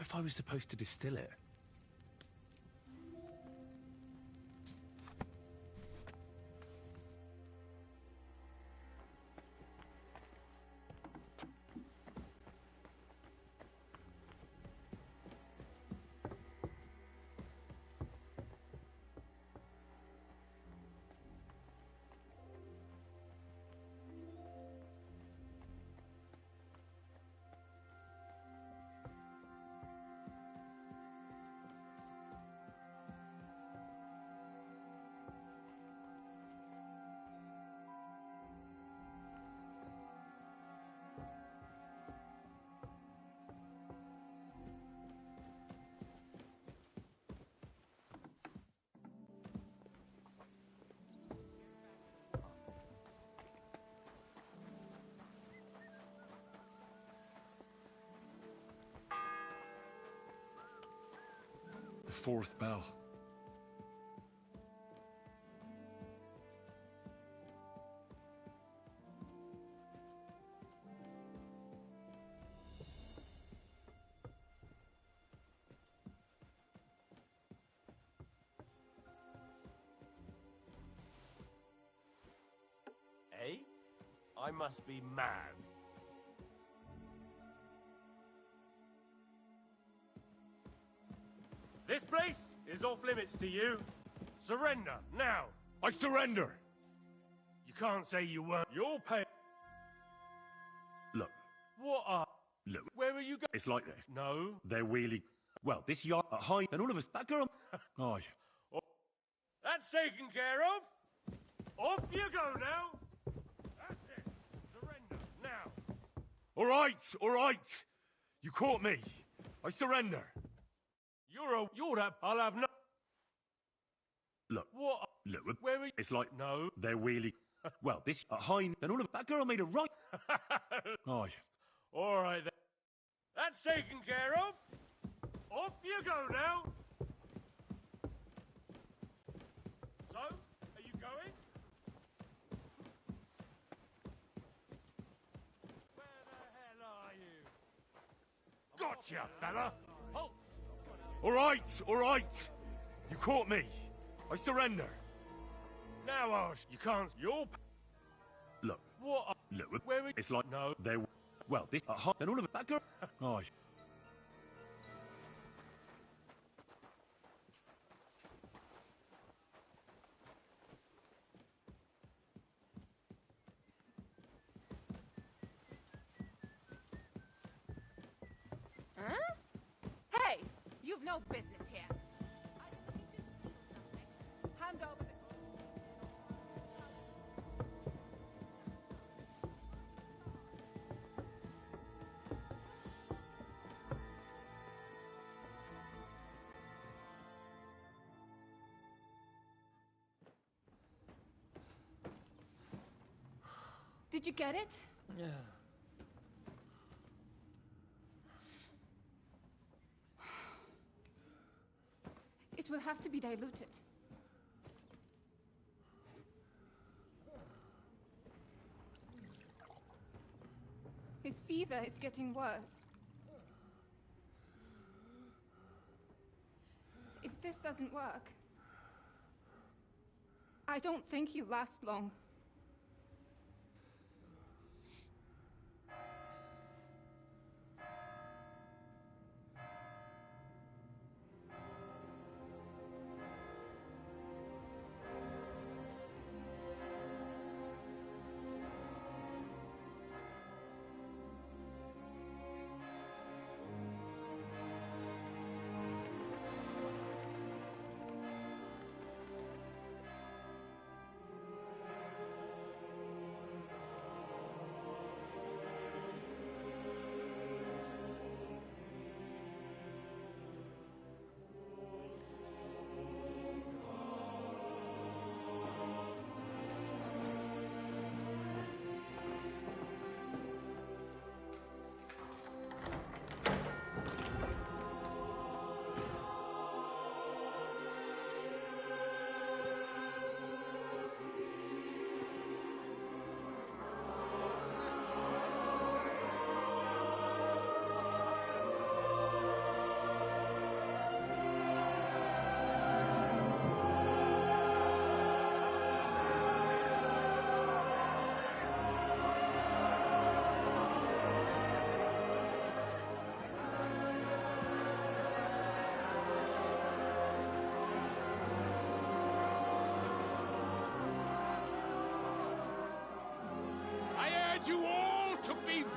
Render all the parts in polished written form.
if I was supposed to distill it? The fourth bell. Eh? I must be mad. This place is off limits to you. Surrender, now! I surrender! You can't say you weren't. You'll pay. Look. What are... Look. Where are you going? It's like this. No. They're really... Well, this yard at high, and all of us... That girl... Aye. That's taken care of. Off you go now. That's it. Surrender, now. All right. You caught me. I surrender. You're that... I'll have no... Look. What? Look. Where are you? It's like... No. They're really... Well, this at high, and all of... That girl made a right... Aye. All right, then. That's taken care of. Off you go now. So, are you going? Where the hell are you? Gotcha, fella. Halt. All right. You caught me. I surrender. Now, Arsh, you can't... You're... Look. What? Look. Where are you? It's like... No. They're... Well, this at high, and all of... That girl... Aye. Huh? Hey! You've no business here. I need to steal something. Hand over the... Did you get it? Yeah. It will have to be diluted. His fever is getting worse. If this doesn't work, I don't think he'll last long.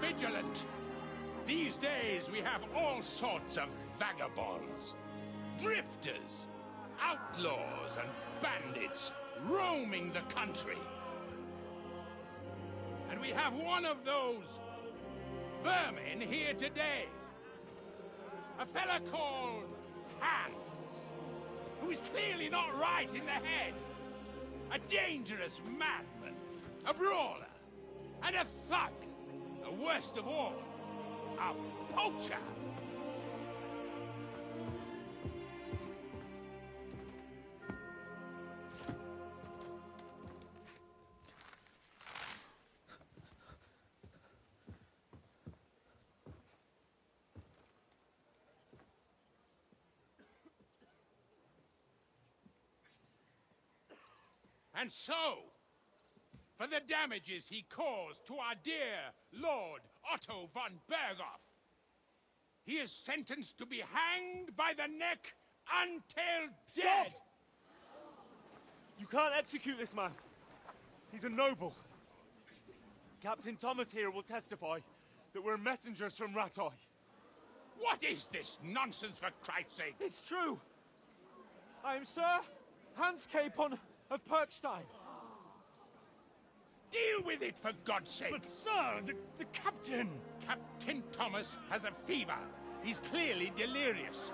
Be vigilant. These days we have all sorts of vagabonds, drifters, outlaws and bandits roaming the country. And we have one of those vermin here today. A fella called Hans, who is clearly not right in the head. A dangerous madman, a brawler, and a thug. And worst of all, a poacher. And so, for the damages he caused to our dear Lord Otto von Berghoff, he is sentenced to be hanged by the neck until dead! Stop! You can't execute this man. He's a noble. Captain Thomas here will testify that we're messengers from Rattay. What is this nonsense, for Christ's sake? It's true. I am Sir Hans Capon of Perkstein. Deal with it, for God's sake! But, sir, the captain... Captain Thomas has a fever. He's clearly delirious.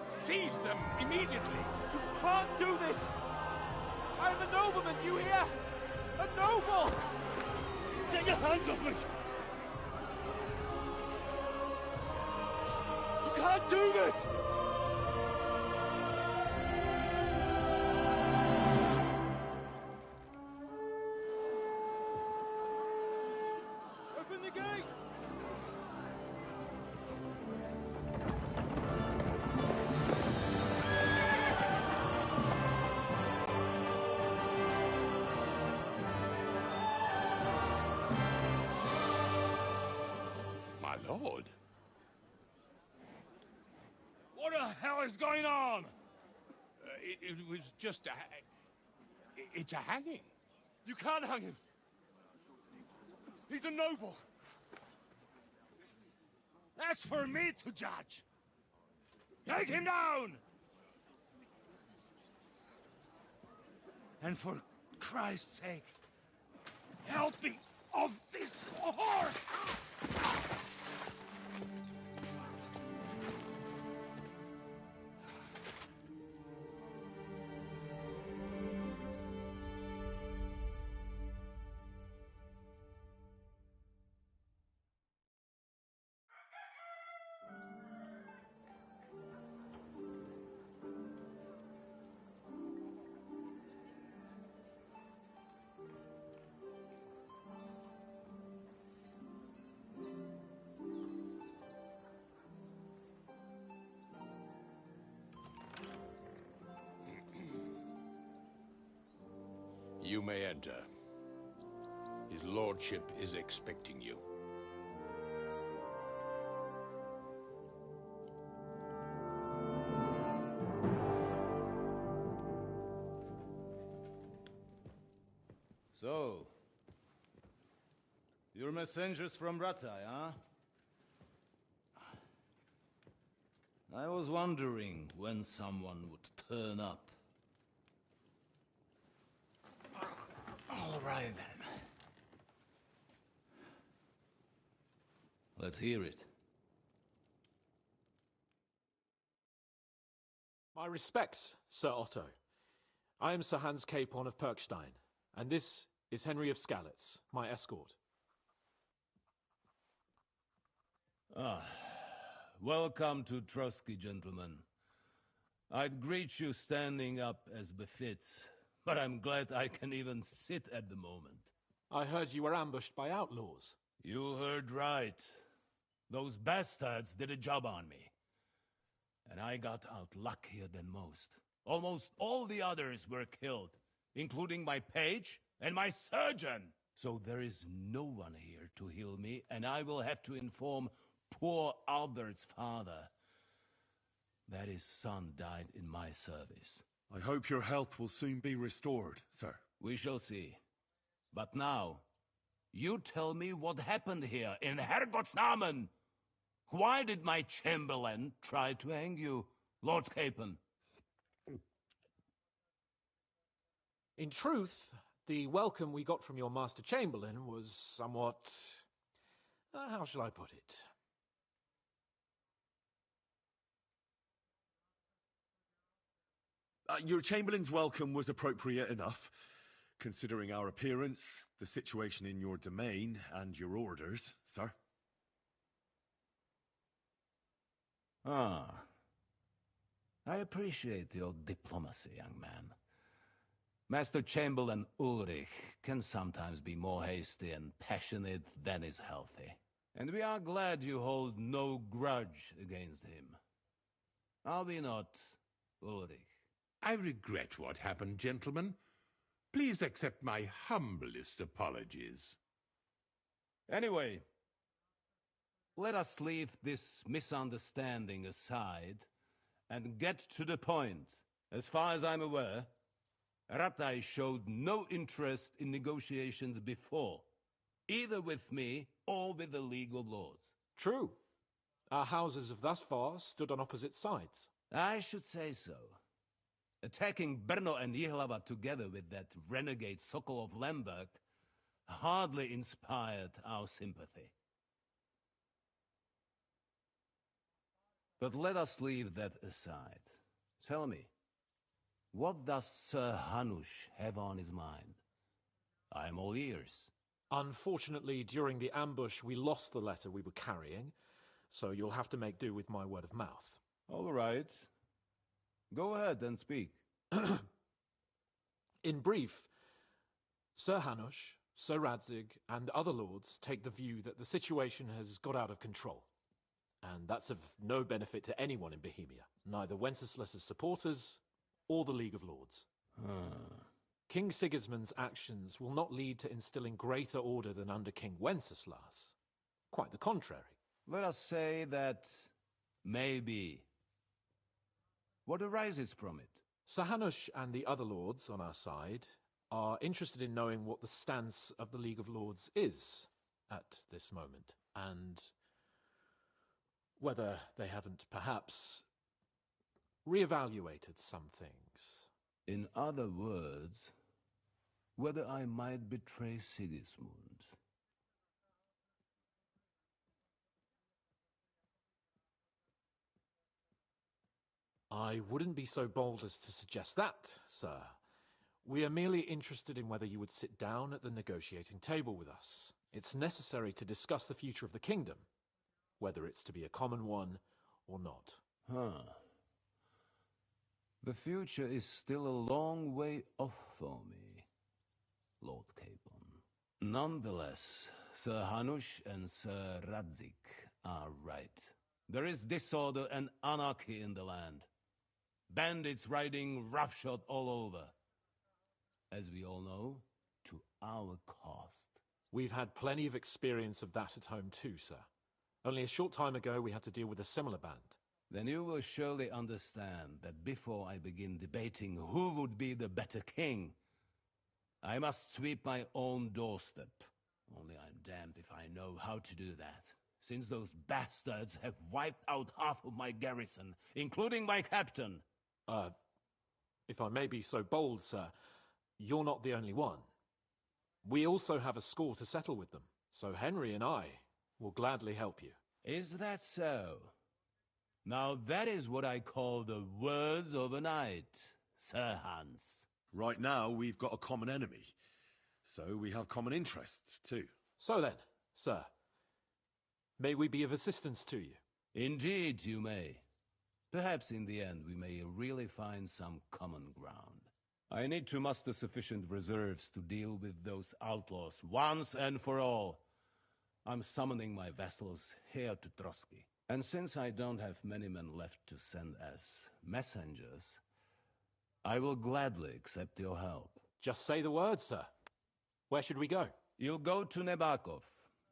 Seize them immediately. You can't do this! I am a nobleman, do you hear? A noble! Get your hands off me! You can't do this! Open the gates! My lord? What the hell is going on? It was just a... It's a hanging. You can't hang him. He's a noble. That's for me to judge. Take him down! And for Christ's sake, help me off this horse! You may enter. His lordship is expecting you. So, you're messengers from Rattay, huh? I was wondering when someone would turn up. All right, then. Let's hear it. My respects, Sir Otto. I am Sir Hans Capon of Perkstein, and this is Henry of Skalitz, my escort. Welcome to Trotsky, gentlemen. I'd greet you standing up as befits, but I'm glad I can even sit at the moment. I heard you were ambushed by outlaws. You heard right. Those bastards did a job on me. And I got out luckier than most. Almost all the others were killed, including my page and my surgeon. So there is no one here to heal me, and I will have to inform poor Albert's father that his son died in my service. I hope your health will soon be restored, sir. We shall see. But now, You tell me what happened here in Herrgott's Namen. Why did my chamberlain try to hang you, Lord Capon? In truth, the welcome we got from your Master Chamberlain was somewhat... how shall I put it? Your Chamberlain's welcome was appropriate enough, considering our appearance, the situation in your domain, and your orders, sir. Ah. I appreciate your diplomacy, young man. Master Chamberlain Ulrich can sometimes be more hasty and passionate than is healthy. And we are glad you hold no grudge against him. Are we not, Ulrich? I regret what happened, gentlemen. Please accept my humblest apologies. Anyway, let us leave this misunderstanding aside and get to the point. As far as I'm aware, Ratai showed no interest in negotiations before, either with me or with the League of Lords. True. Our houses have thus far stood on opposite sides. I should say so. Attacking Brno and Jihlava together with that renegade Sokol of Lemberg hardly inspired our sympathy. But let us leave that aside. Tell me, what does Sir Hanush have on his mind? I am all ears. Unfortunately, during the ambush, we lost the letter we were carrying, so you'll have to make do with my word of mouth. All right. Go ahead and speak. In brief, Sir Hanush, Sir Radzig, and other lords take the view that the situation has got out of control. And that's of no benefit to anyone in Bohemia, neither Wenceslas's supporters or the League of Lords. King Sigismund's actions will not lead to instilling greater order than under King Wenceslas. Quite the contrary. Let us say that maybe. What arises from it? Sir Hanush and the other lords on our side are interested in knowing what the stance of the League of Lords is at this moment, and whether they haven't perhaps reevaluated some things. In other words, whether I might betray Sigismund. I wouldn't be so bold as to suggest that, sir. We are merely interested in whether you would sit down at the negotiating table with us. It's necessary to discuss the future of the kingdom, whether it's to be a common one or not. The future is still a long way off for me, Lord Capon. Nonetheless, Sir Hanush and Sir Radzig are right. There is disorder and anarchy in the land. Bandits riding roughshod all over. As we all know, to our cost. We've had plenty of experience of that at home too, sir. Only a short time ago we had to deal with a similar band. Then you will surely understand that before I begin debating who would be the better king, I must sweep my own doorstep. Only I'm damned if I know how to do that, since those bastards have wiped out half of my garrison, including my captain. If I may be so bold, sir, you're not the only one. We also have a score to settle with them, so Henry and I will gladly help you. Is that so? Now that is what I call the words of a knight, Sir Hans. Right now, we've got a common enemy, so we have common interests, too. So then, sir, may we be of assistance to you? Indeed you may. Perhaps in the end we may really find some common ground. I need to muster sufficient reserves to deal with those outlaws once and for all. I'm summoning my vassals here to Trotsky. And since I don't have many men left to send as messengers, I will gladly accept your help. Just say the word, sir. Where should we go? You'll go to Nebakov,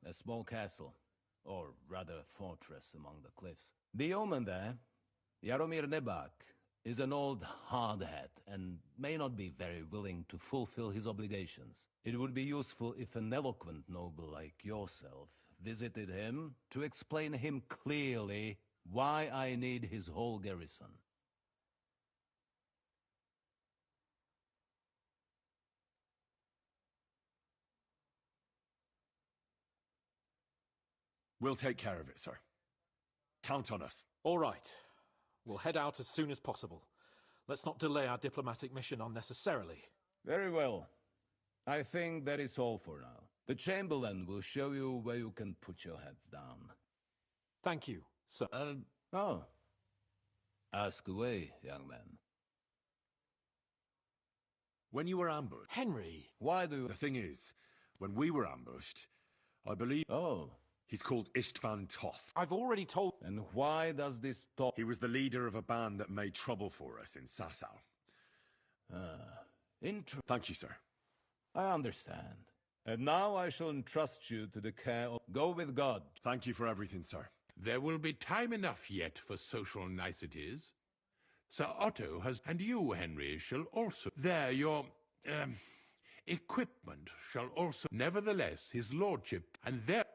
a small castle, or rather fortress among the cliffs. The yeoman there, Jaromir Nebak, is an old hardhat and may not be very willing to fulfill his obligations. It would be useful if an eloquent noble like yourself visited him to explain him clearly why I need his whole garrison. We'll take care of it, sir. Count on us. All right. We'll head out as soon as possible. Let's not delay our diplomatic mission unnecessarily. Very well. I think that is all for now. The Chamberlain will show you where you can put your heads down. Thank you, sir. Oh. Ask away, young man. When you were ambushed... Henry! Why do you... The thing is, when we were ambushed, I believe... Oh. He's called Istvan Toth. I've already told... And why does this Toth... He was the leader of a band that made trouble for us in Sasau. Thank you, sir. I understand. And now I shall entrust you to the care of... Go with God. Thank you for everything, sir. There will be time enough yet for social niceties. Sir Otto has... And you, Henry, shall also... There, your... equipment shall also... Nevertheless, his lordship... And there...